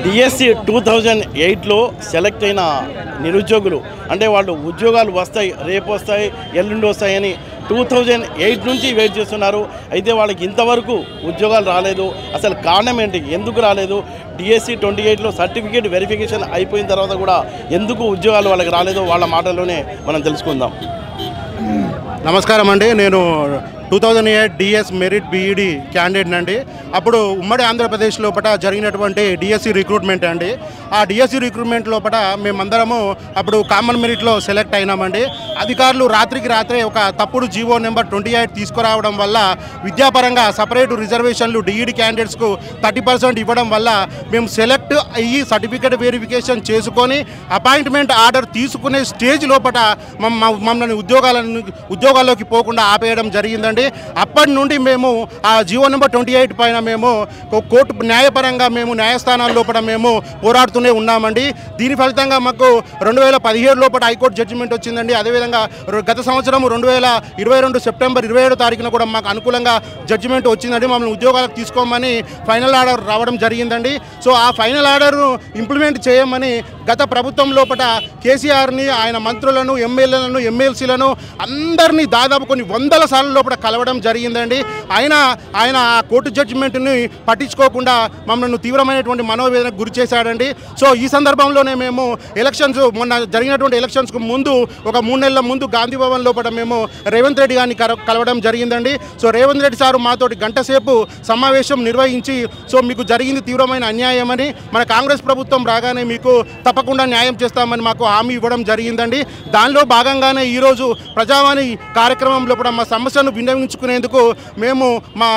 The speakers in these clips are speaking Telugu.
డిఎస్సి 2008లో సెలెక్ట్ అయిన నిరుద్యోగులు అంటే వాళ్ళు ఉద్యోగాలు వస్తాయి, రేపు వస్తాయి, ఎల్లుండి వస్తాయని 2008 నుంచి వెయిట్ చేస్తున్నారు. అయితే వాళ్ళకి ఇంతవరకు ఉద్యోగాలు రాలేదు. అసలు కారణం ఏంటి, ఎందుకు రాలేదు? డిఎస్సి 28లో సర్టిఫికేట్ వెరిఫికేషన్ అయిపోయిన తర్వాత కూడా ఎందుకు ఉద్యోగాలు వాళ్ళకి రాలేదో వాళ్ళ మాటల్లోనే మనం తెలుసుకుందాం. నమస్కారం అండి, నేను 2008 డిఎస్ మెరిట్ బీఈడి క్యాండిడేట్ అండి. అప్పుడు ఉమ్మడి ఆంధ్రప్రదేశ్ లోపల జరిగినటువంటి డిఎస్సి రిక్రూట్మెంట్ అండి. ఆ డిఎస్సి రిక్రూట్మెంట్ లోపల మేమందరము అప్పుడు కామన్ మెరిట్లో సెలెక్ట్ అయినామండి. అధికారులు రాత్రికి రాత్రే ఒక తప్పుడు జీవో నెంబర్ 28 తీసుకురావడం వల్ల విద్యాపరంగా సపరేటు రిజర్వేషన్లు డిఈడి క్యాండిడేట్స్కు 30% ఇవ్వడం వల్ల మేము సెలెక్ట్ అయ్యి సర్టిఫికేట్ వెరిఫికేషన్ చేసుకొని అపాయింట్మెంట్ ఆర్డర్ తీసుకునే స్టేజ్ లోపల మమ్మల్ని ఉద్యోగాల్లోకి పోకుండా ఆపేయడం జరిగిందండి. అప్పటి నుండి మేము ఆ జీవో నెంబర్ 28 పైన మేము కోర్టు న్యాయపరంగా మేము న్యాయస్థానాల లోపల మేము పోరాడుతూనే ఉన్నామండి. దీని ఫలితంగా మాకు 2017 లోపల హైకోర్టు జడ్జిమెంట్ వచ్చిందండి. అదేవిధంగా గత సంవత్సరం 2022 సెప్టెంబర్ 27 తారీఖున కూడా మాకు అనుకూలంగా జడ్జిమెంట్ వచ్చిందండి. మమ్మల్ని ఉద్యోగాలకు తీసుకోమని ఫైనల్ ఆర్డర్ రావడం జరిగిందండి. సో ఆ ఫైనల్ ఆర్డర్ను ఇంప్లిమెంట్ చేయమని గత ప్రభుత్వం లోపల కేసీఆర్ని, ఆయన మంత్రులను, ఎమ్మెల్యేలను, ఎమ్మెల్సీలను అందరినీ దాదాపు కొన్ని వందల సార్ల లోపల కలవడం జరిగిందండి. ఆయన ఆ కోర్టు జడ్జిమెంట్ని పట్టించుకోకుండా మమ్మల్ని తీవ్రమైనటువంటి మనోవేదనకు గురి చేశాడండి. సో ఈ సందర్భంలోనే మేము మొన్న జరిగినటువంటి ఎలక్షన్స్కు ముందు ఒక 3 నెలల ముందు గాంధీ భవన్ లోపల మేము రేవంత్ రెడ్డి గారిని కలవడం జరిగిందండి. సో రేవంత్ రెడ్డి సారు మాతోటి గంట సేపు సమావేశం నిర్వహించి సో మీకు జరిగింది తీవ్రమైన అన్యాయమని, మన కాంగ్రెస్ ప్రభుత్వం రాగానే మీకు తప్పకుండా న్యాయం చేస్తామని మాకు హామీ ఇవ్వడం జరిగిందండి. దానిలో భాగంగానే ఈరోజు ప్రజావాణి కార్యక్రమంలో కూడా మా సమస్యను విన్నవించుకునేందుకు మేము మా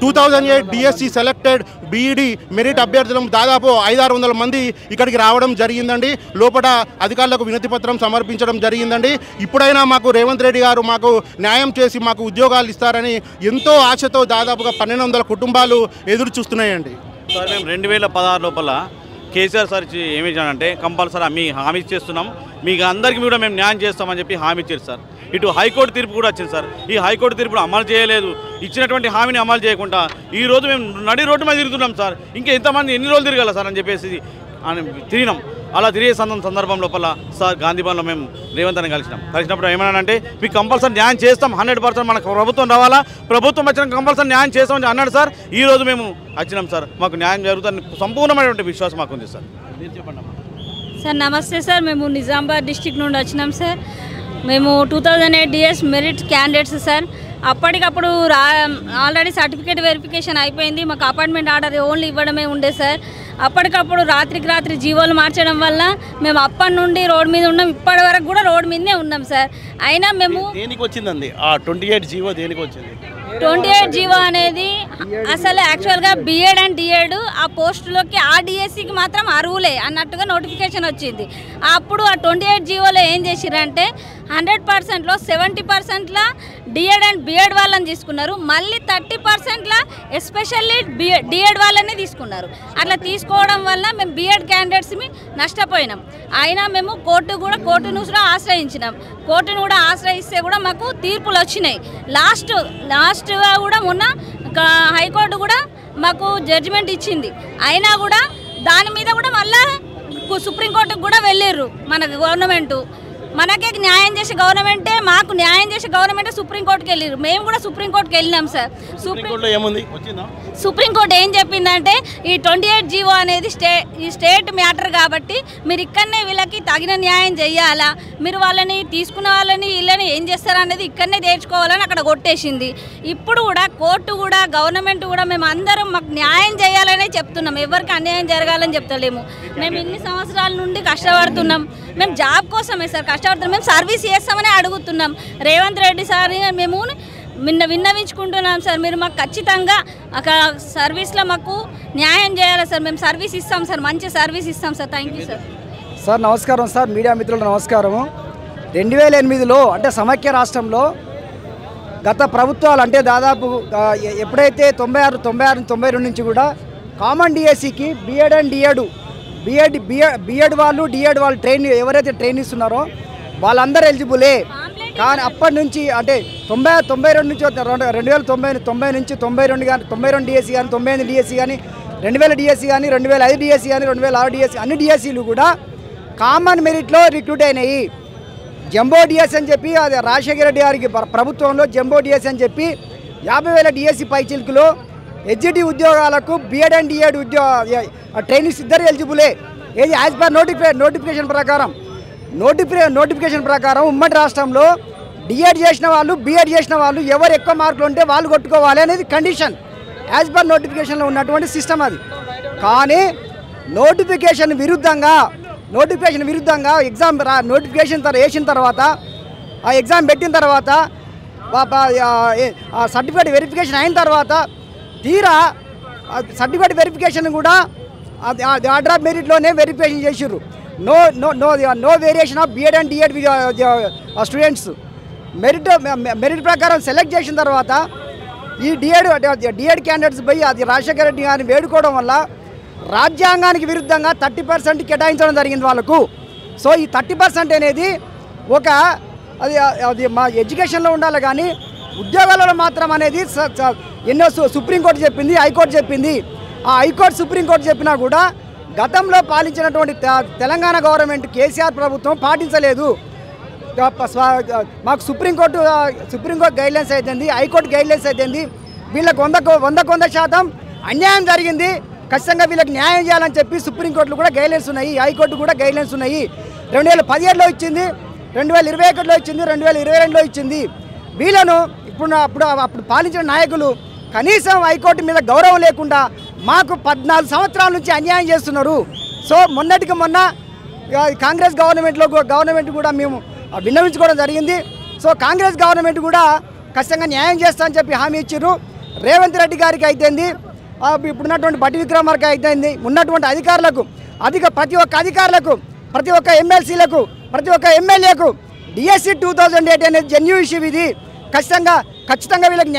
2008 డిఎస్సి సెలెక్టెడ్ బీఈడి మెరిట్ అభ్యర్థులను దాదాపు 500-600 మంది ఇక్కడికి రావడం జరిగిందండి. లోపల అధికారులకు వినతి పత్రం సమర్పించడం జరిగిందండి. ఇప్పుడైనా మాకు రేవంత్ రెడ్డి గారు మాకు న్యాయం చేసి మాకు ఉద్యోగాలు ఇస్తారని ఎంతో ఆశతో దాదాపుగా 1200 కుటుంబాలు ఎదురు చూస్తున్నాయండి. సార్ మేము 2016 లోపల కేసీఆర్ సార్ ఏమి ఇచ్చానంటే కంపల్సరీ మీ హామీ చేస్తున్నాం, మీకు అందరికీ కూడా మేము న్యాయం చేస్తామని చెప్పి హామీ ఇచ్చారు సార్. ఇటు హైకోర్టు తీర్పు కూడా వచ్చింది సార్. ఈ హైకోర్టు తీర్పును అమలు చేయలేదు, ఇచ్చినటువంటి హామీని అమలు చేయకుండా ఈరోజు మేము నడి రోడ్డు మీద తిరుగుతున్నాం సార్. ఇంకా ఎంతమంది ఎన్ని రోజులు తిరగాల సార్ అని చెప్పేసి తిరిగినాం. అలా తిరిగే సందర్భం లోపల సార్ గాంధీ భవన్లో మేము రేవంత్ అని కలిసినప్పుడు ఏమన్నానంటే మీకు కంపల్సరీ న్యాయం చేస్తాం, 100% మనకు ప్రభుత్వం రావాలా, ప్రభుత్వం వచ్చిన కంపల్సరీ న్యాయం చేస్తామని అన్నాడు సార్. ఈరోజు మేము వచ్చినాం సార్, మాకు న్యాయం జరుగుతుంది సంపూర్ణమైనటువంటి విశ్వాసం మాకు ఉంది సార్. మీరు చెప్పండి సార్. నమస్తే సార్, మేము నిజామాబాద్ డిస్టిక్ నుండి వచ్చినాం సార్. మేము 2008 డిఎస్ మెరిట్ క్యాండిడేట్స్ సార్. అప్పటికప్పుడు ఆల్రెడీ సర్టిఫికేట్ వెరిఫికేషన్ అయిపోయింది, మాకు అపాయింట్మెంట్ ఆర్డర్ ఓన్లీ ఇవ్వడమే ఉండే సార్. అప్పటికప్పుడు రాత్రికి రాత్రి జీవోలు మార్చడం వల్ల మేము అప్పటి నుండి రోడ్ మీద ఉన్నాం, ఇప్పటి వరకు కూడా రోడ్ మీదనే ఉన్నాం సార్. అయినా మేము దేనికి వచ్చిందండి ఆ 28 జీవో దేనికి వచ్చింది? 28 జీవో అనేది అసలు యాక్చువల్గా బిఎడ్ అండ్ డిఎడ్ ఆ పోస్టులోకి ఆ డిఎస్సికి మాత్రం అర్హులే అన్నట్టుగా నోటిఫికేషన్ వచ్చింది. అప్పుడు ఆ 28 జీవోలో ఏం చేసిరంటే 100%లో 70%లా డిఎడ్ అండ్ బిఎడ్ వాళ్ళని తీసుకున్నారు, మళ్ళీ 30%లా ఎస్పెషల్లీ డిఎడ్ వాళ్ళని తీసుకున్నారు. అట్లా తీసుకోవడం వల్ల మేము బిఎడ్ క్యాండిడేట్స్ని నష్టపోయినాం. అయినా మేము కోర్టును కూడా ఆశ్రయించినాం. కోర్టును కూడా ఆశ్రయిస్తే కూడా మాకు తీర్పులు వచ్చినాయి. లాస్ట్గా కూడా మొన్న హైకోర్టు కూడా మాకు జడ్జిమెంట్ ఇచ్చింది. అయినా కూడా దాని మీద కూడా మళ్ళీ సుప్రీంకోర్టుకు కూడా వెళ్ళిర్రు. మన గవర్నమెంటు మనకే న్యాయం చేసే గవర్నమెంటే, మాకు న్యాయం చేసే గవర్నమెంటే సుప్రీంకోర్టుకి వెళ్ళారు. మేము కూడా సుప్రీంకోర్టుకి వెళ్ళినాం సార్. సుప్రీంకోర్టు ఏం చెప్పిందంటే ఈ 28 జీవో అనేది స్టేట్ మ్యాటర్ కాబట్టి మీరు ఇక్కడనే వీళ్ళకి తగిన న్యాయం చేయాలా, మీరు వాళ్ళని తీసుకున్న వాళ్ళని వీళ్ళని ఏం చేస్తారనేది ఇక్కడనే తేల్చుకోవాలని అక్కడ కొట్టేసింది. ఇప్పుడు కూడా కోర్టు కూడా గవర్నమెంట్ కూడా మేము అందరం మాకు న్యాయం చేయాలనే చెప్తున్నాం, ఎవరికి అన్యాయం జరగాలని చెప్తలేము. మేము ఇన్ని సంవత్సరాల నుండి కష్టపడుతున్నాం, మేము జాబ్ కోసమే సార్ కష్టపడుతున్నాం, మేము సర్వీస్ చేస్తామని అడుగుతున్నాం. రేవంత్ రెడ్డి సార్ మేము విన్నవించుకుంటున్నాం సార్, మీరు మాకు ఖచ్చితంగా అక్కడ సర్వీస్లో మాకు న్యాయం చేయాలి సార్. మేము సర్వీస్ ఇస్తాం సార్, మంచి సర్వీస్ ఇస్తాం sir. Thank you sir. Sir నమస్కారం సార్, మీడియా మిత్రులకు నమస్కారము. 2008లో అంటే సమైక్య రాష్ట్రంలో గత ప్రభుత్వాలు అంటే దాదాపు ఎప్పుడైతే 96, 96, 92 నుంచి కూడా కామన్ డిఎస్సికి బిఎడ్ అండ్ బిఎడ్ వాళ్ళు డిఎడ్ వాళ్ళు ఎవరైతే ట్రైన్ ఇస్తున్నారో వాళ్ళందరూ ఎలిజిబులే. కానీ అప్పటి నుంచి అంటే 92 నుంచి 2090 నుంచి 92 కానీ 92 డిఎస్సి కానీ 98 డిఎస్సి కానీ 2000 డిఎస్సి కానీ 2005 డిఎస్సి కానీ 2006 డిఎస్సి అన్ని డిఎస్సీలు కూడా కామన్ మెరిట్లో రిక్రూట్ అయినాయి. జంబో డిఎస్ అని చెప్పి అది రాజశేఖర రెడ్డి గారికి ప్రభుత్వంలో జంబో డిఎస్ అని చెప్పి 50,000 డిఎస్సి పైచిల్కులో హెచ్జిటి ఉద్యోగాలకు బిఎడ్ అండ్ డిఎడ్ ట్రైనింగ్స్ ఇద్దరు ఎలిజిబులే. ఏది యాజ్ పర్ నోటిఫికేషన్ ప్రకారం ఉమ్మడి రాష్ట్రంలో డిఎడ్ చేసిన వాళ్ళు బిఎడ్ చేసిన వాళ్ళు ఎవరు ఎక్కువ మార్కులు ఉంటే వాళ్ళు కొట్టుకోవాలి అనేది కండిషన్. యాజ్ పర్ నోటిఫికేషన్లో ఉన్నటువంటి సిస్టమ్ అది. కానీ నోటిఫికేషన్ విరుద్ధంగా ఎగ్జామ్ నోటిఫికేషన్ వేసిన తర్వాత ఆ ఎగ్జామ్ పెట్టిన తర్వాత సర్టిఫికేట్ వెరిఫికేషన్ అయిన తర్వాత తీరా సర్టిఫికేట్ వెరిఫికేషన్ కూడా ఆర్డర్ ఆఫ్ మెరిట్లోనే వెరిఫికేషన్ చేసిర్రు. No variation of BEd and DEd students. Merit ప్రకారం సెలెక్ట్ చేసిన తర్వాత ఈ డిఎడ్ క్యాండిడేట్స్ పోయి అది రాజశేఖర రెడ్డి గారిని వేడుకోవడం వల్ల రాజ్యాంగానికి విరుద్ధంగా 30% కేటాయించడం జరిగింది వాళ్ళకు. సో ఈ 30% అనేది ఒక అది మా ఎడ్యుకేషన్లో ఉండాలి కానీ ఉద్యోగాలలో మాత్రం అనేది ఎన్నో సుప్రీంకోర్టు చెప్పింది, హైకోర్టు చెప్పింది. ఆ హైకోర్టు సుప్రీంకోర్టు చెప్పినా కూడా గతంలో పాలించినటువంటి తెలంగాణ గవర్నమెంట్ కేసీఆర్ ప్రభుత్వం పాటించలేదు. మాకు సుప్రీంకోర్టు గైడ్లైన్స్ అయితేంది, హైకోర్టు గైడ్లైన్స్ అయితేంది, వీళ్ళకి 100% అన్యాయం జరిగింది, ఖచ్చితంగా వీళ్ళకి న్యాయం చేయాలని చెప్పి సుప్రీంకోర్టులో కూడా గైడ్లైన్స్ ఉన్నాయి, హైకోర్టు కూడా గైడ్లైన్స్ ఉన్నాయి. 2017లో ఇచ్చింది, 2021లో ఇచ్చింది, 2022లో ఇచ్చింది. వీళ్ళను అప్పుడు పాలించిన నాయకులు కనీసం హైకోర్టు మీద గౌరవం లేకుండా మాకు 14 సంవత్సరాల నుంచి అన్యాయం చేస్తున్నారు. సో మొన్నటికి మొన్న కాంగ్రెస్ గవర్నమెంట్ కూడా మేము విన్నవించుకోవడం జరిగింది. సో కాంగ్రెస్ గవర్నమెంట్ కూడా ఖచ్చితంగా న్యాయం చేస్తామని చెప్పి హామీ ఇచ్చారు. రేవంత్ రెడ్డి గారికి అయితేంది, ఇప్పుడున్నటువంటి బట్టి విక్రమార్క అయితేంది, ఉన్నటువంటి అధికారులకు ప్రతి ఒక్క అధికారులకు, ప్రతి ఒక్క ఎమ్మెల్సీలకు, ప్రతి ఒక్క ఎమ్మెల్యేకు డిఎస్సి 2008 అనేది జెన్యూ ఇష్యూ. ఇది ఖచ్చితంగా వీళ్ళకి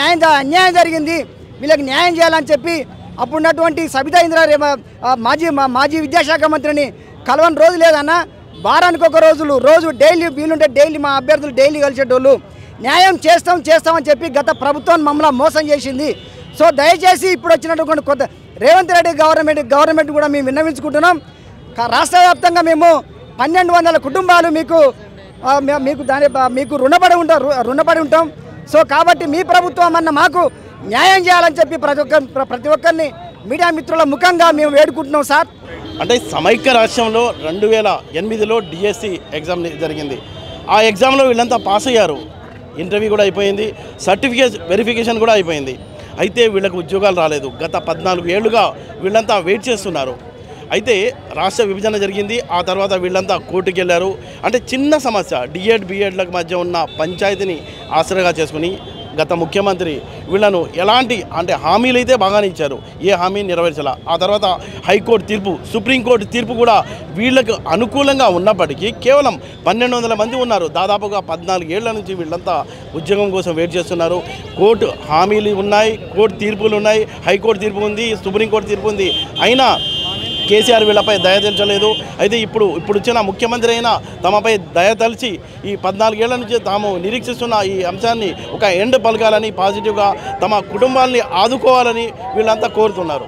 అన్యాయం జరిగింది, వీళ్ళకి న్యాయం చేయాలని చెప్పి అప్పుడున్నటువంటి సబితా ఇంద్రా మాజీ విద్యాశాఖ మంత్రిని కలవని రోజు లేదన్న. వారానికి ఒక రోజు డైలీ వీలుంటే డైలీ మా అభ్యర్థులు డైలీ కలిసేటోళ్ళు. న్యాయం చేస్తామని చెప్పి గత ప్రభుత్వం మమ్మల్ని మోసం చేసింది. సో దయచేసి ఇప్పుడు వచ్చినటువంటి కొత్త రేవంత్ రెడ్డి గవర్నమెంట్ కూడా మేము విన్నవించుకుంటున్నాం. రాష్ట్ర మేము 1200 కుటుంబాలు మీకు రుణపడి ఉంటాం. సో కాబట్టి మీ ప్రభుత్వం అన్న మాకు న్యాయం చేయాలని చెప్పి ప్రతి ఒక్కరిని మీడియా మిత్రుల ముఖంగా మేము వేడుకుంటున్నాం సార్. అంటే సమైక్య రాష్ట్రంలో 2008లో డిఎస్సి ఎగ్జామ్ జరిగింది. ఆ ఎగ్జామ్లో వీళ్ళంతా పాస్ అయ్యారు, ఇంటర్వ్యూ కూడా అయిపోయింది, సర్టిఫికేట్ వెరిఫికేషన్ కూడా అయిపోయింది. అయితే వీళ్ళకు ఉద్యోగాలు రాలేదు. గత 14 ఏళ్లుగా వీళ్ళంతా వెయిట్ చేస్తున్నారు. అయితే రాష్ట్ర విభజన జరిగింది, ఆ తర్వాత వీళ్ళంతా కోర్టుకు వెళ్ళారు. అంటే చిన్న సమస్య డిఎడ్ బిఎడ్లకు మధ్య ఉన్న పంచాయతీని ఆసరాగా చేసుకుని గత ముఖ్యమంత్రి వీళ్ళను ఎలాంటి హామీలు అయితే బాగానే ఇచ్చారు, ఏ హామీ నెరవేర్చాల. ఆ తర్వాత హైకోర్టు తీర్పు, సుప్రీంకోర్టు తీర్పు కూడా వీళ్ళకు అనుకూలంగా ఉన్నప్పటికీ కేవలం 1200 మంది ఉన్నారు. దాదాపుగా 14 ఏళ్ల నుంచి వీళ్ళంతా ఉద్యోగం కోసం వెయిట్ చేస్తున్నారు. కోర్టు హామీలు ఉన్నాయి, కోర్టు తీర్పులు ఉన్నాయి, హైకోర్టు తీర్పు ఉంది, సుప్రీంకోర్టు తీర్పు ఉంది. అయినా కేసీఆర్ వీళ్ళపై దయ తెలచలేదు. అయితే ఇప్పుడు వచ్చిన ముఖ్యమంత్రి అయినా తమపై దయ తలిచి ఈ 14 ఏళ్ల నుంచి తాము నిరీక్షిస్తున్న ఈ అంశాన్ని ఒక ఎండ్ పలకాలని, పాజిటివ్గా తమ కుటుంబాలని ఆదుకోవాలని వీళ్ళంతా కోరుతున్నారు.